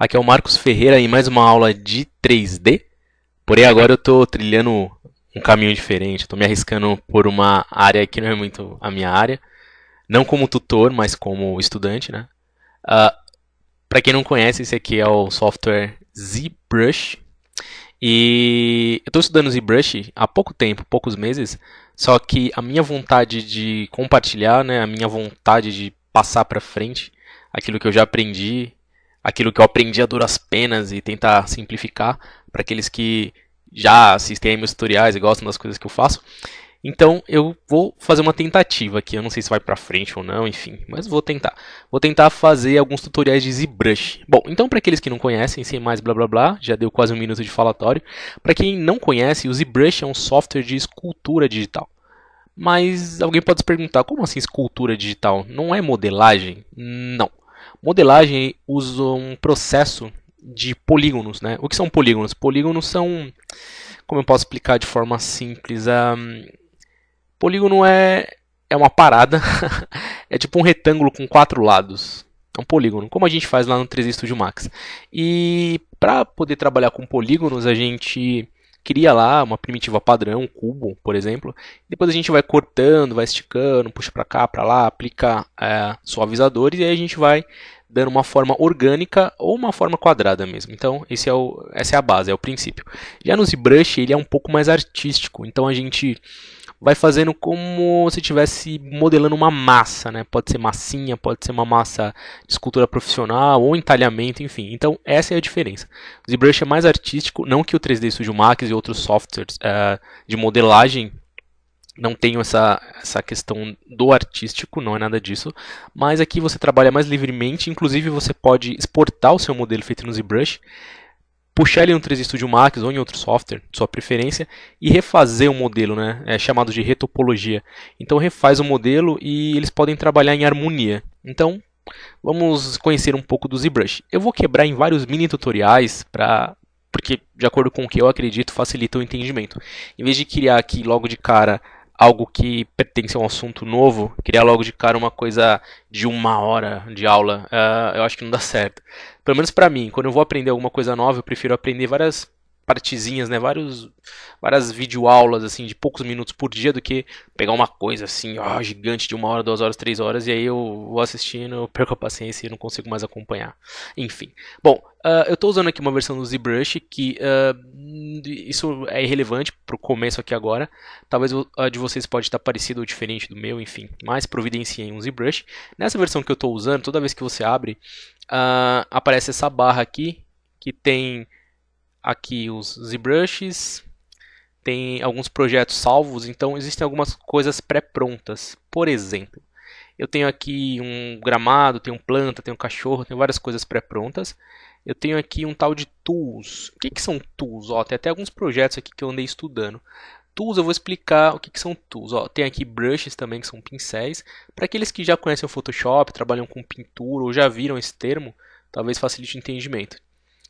Aqui é o Marcos Ferreira em mais uma aula de 3D. Porém, agora eu estou trilhando um caminho diferente. Estou me arriscando por uma área que não é muito a minha área. Não como tutor, mas como estudante, né? Para quem não conhece, esse aqui é o software ZBrush. E eu estou estudando ZBrush há pouco tempo, poucos meses. Só que a minha vontade de compartilhar, né, a minha vontade de passar para frente aquilo que eu já aprendi, aquilo que eu aprendi a duras penas e tentar simplificar para aqueles que já assistem aí meus tutoriais e gostam das coisas que eu faço. Então eu vou fazer uma tentativa aqui, eu não sei se vai pra frente ou não, enfim, mas vou tentar. Vou tentar fazer alguns tutoriais de ZBrush. Bom, então para aqueles que não conhecem, sem mais blá blá blá, já deu quase um minuto de falatório. Para quem não conhece, o ZBrush é um software de escultura digital. Mas alguém pode se perguntar, como assim escultura digital? Não é modelagem? Não. Modelagem usa um processo de polígonos, né? O que são polígonos? Polígonos são, como eu posso explicar de forma simples, polígono é uma parada, é tipo um retângulo com 4 lados. É um polígono, como a gente faz lá no 3D Studio Max. E para poder trabalhar com polígonos, a gente cria lá uma primitiva padrão, um cubo, por exemplo. Depois a gente vai cortando, vai esticando, puxa para cá, para lá, aplica suavizadores e aí a gente vai dando uma forma orgânica ou uma forma quadrada mesmo. Então essa é a base, é o princípio. Já no ZBrush ele é um pouco mais artístico, então a gente vai fazendo como se estivesse modelando uma massa, né? Pode ser massinha, pode ser uma massa de escultura profissional ou entalhamento, enfim. Então essa é a diferença. O ZBrush é mais artístico, não que o 3D Studio Max e outros softwares de modelagem não tenham essa questão do artístico, não é nada disso, mas aqui você trabalha mais livremente, inclusive você pode exportar o seu modelo feito no ZBrush, puxar ele no 3D Studio Max ou em outro software, de sua preferência, e refazer o modelo, né? É chamado de retopologia. Então refaz o modelo e eles podem trabalhar em harmonia. Então vamos conhecer um pouco do ZBrush. Eu vou quebrar em vários mini tutoriais porque de acordo com o que eu acredito facilita o entendimento. Em vez de criar aqui logo de cara algo que pertence a um assunto novo, criar logo de cara uma coisa de 1 hora de aula, eu acho que não dá certo. Pelo menos pra mim, quando eu vou aprender alguma coisa nova, eu prefiro aprender várias partezinhas, né, várias videoaulas assim de poucos minutos por dia do que pegar uma coisa assim, gigante de 1 hora, 2 horas, 3 horas e aí eu vou assistindo, eu perco a paciência e não consigo mais acompanhar. Enfim, bom, eu estou usando aqui uma versão do ZBrush que isso é irrelevante para o começo aqui agora. Talvez a de vocês pode estar parecido ou diferente do meu, enfim, mas providenciem um ZBrush. Nessa versão que eu estou usando, toda vez que você abre, aparece essa barra aqui que tem aqui os ZBrushes, tem alguns projetos salvos, então existem algumas coisas pré-prontas. Por exemplo, eu tenho aqui um gramado, tenho planta, tenho cachorro, tenho várias coisas pré-prontas. Eu tenho aqui um tal de tools. O que são tools? Tem até alguns projetos aqui que eu andei estudando. Tools, eu vou explicar o que são tools. Tem aqui brushes também, que são pincéis. Para aqueles que já conhecem o Photoshop, trabalham com pintura ou já viram esse termo, talvez facilite o entendimento.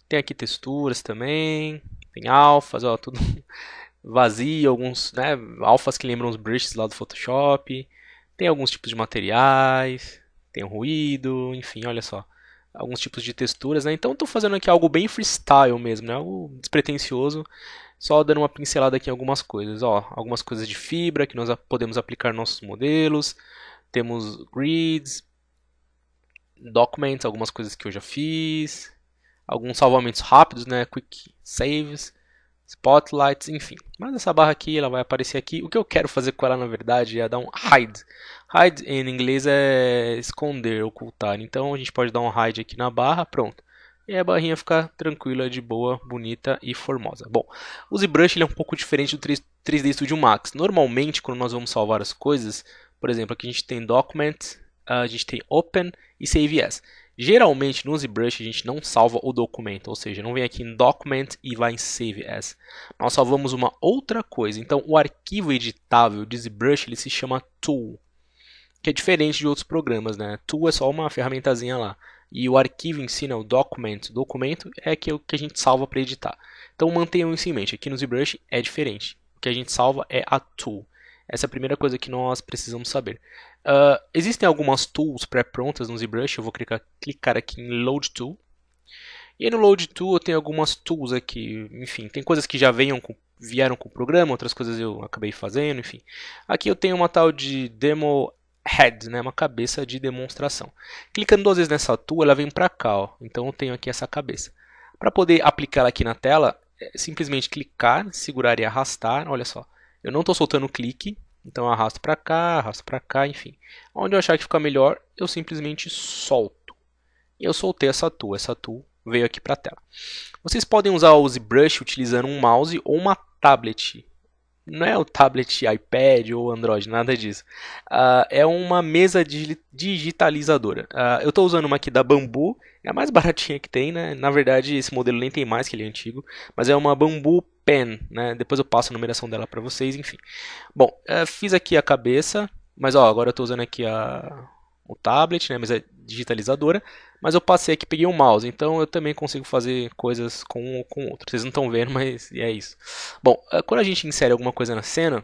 Tem aqui texturas também, tem alfas, tudo vazio, alguns, né, alfas que lembram os brushes lá do Photoshop. Tem alguns tipos de materiais, tem o ruído, enfim, olha só. Alguns tipos de texturas, né? Então estou fazendo aqui algo bem freestyle mesmo, né? Algo despretensioso, só dando uma pincelada aqui em algumas coisas. Algumas coisas de fibra que nós podemos aplicar nos nossos modelos. Temos grids, documents, algumas coisas que eu já fiz. Alguns salvamentos rápidos, né? Quick saves, spotlights, enfim. Mas essa barra aqui, ela vai aparecer aqui. O que eu quero fazer com ela, na verdade, é dar um hide. Hide em inglês é esconder, ocultar. Então a gente pode dar um hide aqui na barra, pronto. E a barrinha fica tranquila, de boa, bonita e formosa. Bom, o ZBrush ele é um pouco diferente do 3D Studio Max. Normalmente, quando nós vamos salvar as coisas, por exemplo, aqui a gente tem Document, a gente tem Open e Save As. Geralmente no ZBrush a gente não salva o documento, ou seja, não vem aqui em Document e vai em Save As. Nós salvamos uma outra coisa. Então o arquivo editável de ZBrush ele se chama Tool, que é diferente de outros programas, né? Tool é só uma ferramentazinha lá. E o arquivo em si, né, o documento é que a gente salva para editar. Então mantenham isso em mente. Aqui no ZBrush é diferente. O que a gente salva é a tool. Essa é a primeira coisa que nós precisamos saber. Existem algumas tools pré-prontas no ZBrush. Eu vou clicar aqui em Load Tool. E aí no Load Tool eu tenho algumas tools aqui, enfim, tem coisas que já vieram com o programa, outras coisas eu acabei fazendo, enfim. Aqui eu tenho uma tal de Demo Head, né, uma cabeça de demonstração. Clicando 2 vezes nessa tool, ela vem para cá, ó. Então eu tenho aqui essa cabeça. Para poder aplicar ela aqui na tela, é simplesmente clicar, segurar e arrastar, olha só. Eu não estou soltando o clique, então eu arrasto para cá, enfim. Onde eu achar que fica melhor, eu simplesmente solto. E eu soltei essa tool veio aqui para a tela. Vocês podem usar o ZBrush utilizando um mouse ou uma tablet. Não é o tablet iPad ou Android, nada disso. É uma mesa digitalizadora. Eu estou usando uma aqui da Bambu, é a mais baratinha que tem, né? Na verdade, esse modelo nem tem mais, que ele é antigo, mas é uma Bambu Pen, né? Depois eu passo a numeração dela para vocês, enfim. Bom, fiz aqui a cabeça, mas ó, agora eu estou usando aqui o tablet, né? Mesa digitalizadora, mas eu passei aqui, peguei o mouse, então eu também consigo fazer coisas com um ou com outro. Vocês não estão vendo, mas é isso. Bom, quando a gente insere alguma coisa na cena,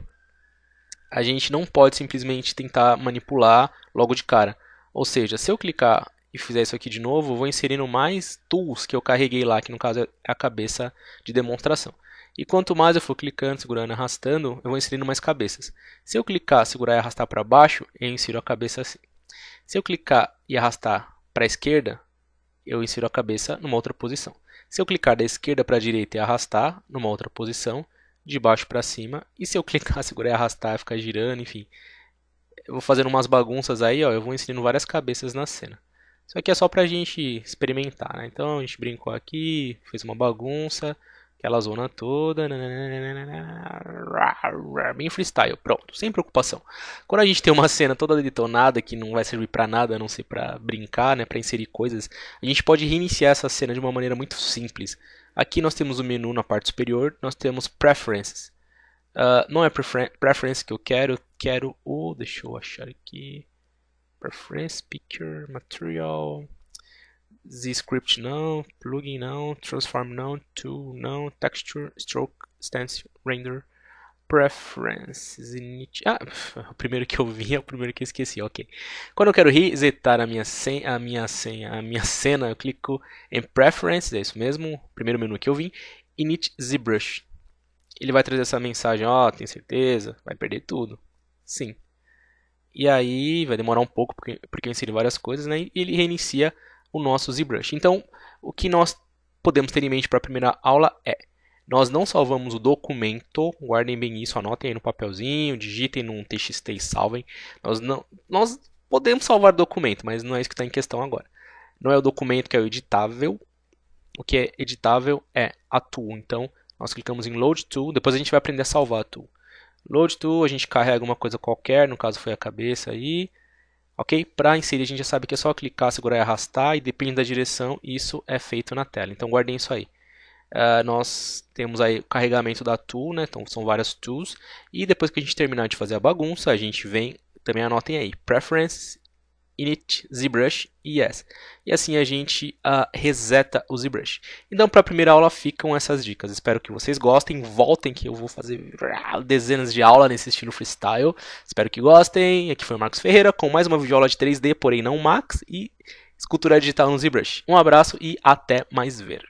a gente não pode simplesmente tentar manipular logo de cara. Ou seja, se eu clicar e fizer isso aqui de novo, eu vou inserindo mais tools que eu carreguei lá, que no caso é a cabeça de demonstração. E quanto mais eu for clicando, segurando e arrastando, eu vou inserindo mais cabeças. Se eu clicar, segurar e arrastar para baixo, eu insiro a cabeça assim. Se eu clicar e arrastar para a esquerda, eu insiro a cabeça numa outra posição. Se eu clicar da esquerda para a direita e arrastar, numa outra posição, de baixo para cima. E se eu clicar, segurar e arrastar, ficar girando, enfim. Eu vou fazendo umas bagunças aí, ó, eu vou inserindo várias cabeças na cena. Isso aqui é só para a gente experimentar, né? Então a gente brincou aqui, fez uma bagunça, aquela zona toda, bem freestyle, pronto, sem preocupação. Quando a gente tem uma cena toda detonada que não vai servir para nada, a não ser para brincar, né, para inserir coisas, a gente pode reiniciar essa cena de uma maneira muito simples. Aqui nós temos o menu na parte superior, nós temos Preferences. Não é Preference que eu quero o, deixa eu achar aqui, Preference, Picture, Material, Z-Script não, Plugin não, Transform não, Tool não, Texture, Stroke, Stencil, Render, Preferences, Init... o primeiro que eu vi é o primeiro que eu esqueci, ok. Quando eu quero resetar a minha cena, eu clico em Preferences, é isso mesmo, primeiro menu que eu vim, Init ZBrush. Ele vai trazer essa mensagem, ó, tem certeza, vai perder tudo. Sim. E aí vai demorar um pouco, porque eu inseri várias coisas, né, e ele reinicia o nosso ZBrush. Então, o que nós podemos ter em mente para a primeira aula é: nós não salvamos o documento, guardem bem isso, anotem aí no papelzinho, digitem num TXT e salvem. Nós podemos salvar o documento, mas não é isso que está em questão agora. Não é o documento que é o editável, o que é editável é a tool. Então, nós clicamos em Load Tool, depois a gente vai aprender a salvar a tool. Load Tool, a gente carrega uma coisa qualquer, no caso foi a cabeça aí. Ok? Para inserir a gente já sabe que é só clicar, segurar e arrastar, e depende da direção, isso é feito na tela. Então guardem isso aí. Nós temos aí o carregamento da tool, né? Então são várias tools. E depois que a gente terminar de fazer a bagunça, a gente vem, também anotem aí, Preference, Init, ZBrush e Yes. E assim a gente reseta o ZBrush. Então para a primeira aula ficam essas dicas. Espero que vocês gostem. Voltem que eu vou fazer dezenas de aulas nesse estilo freestyle. Espero que gostem. Aqui foi o Marcos Ferreira com mais uma videoaula de 3D, porém não Max, e escultura digital no ZBrush. Um abraço e até mais ver.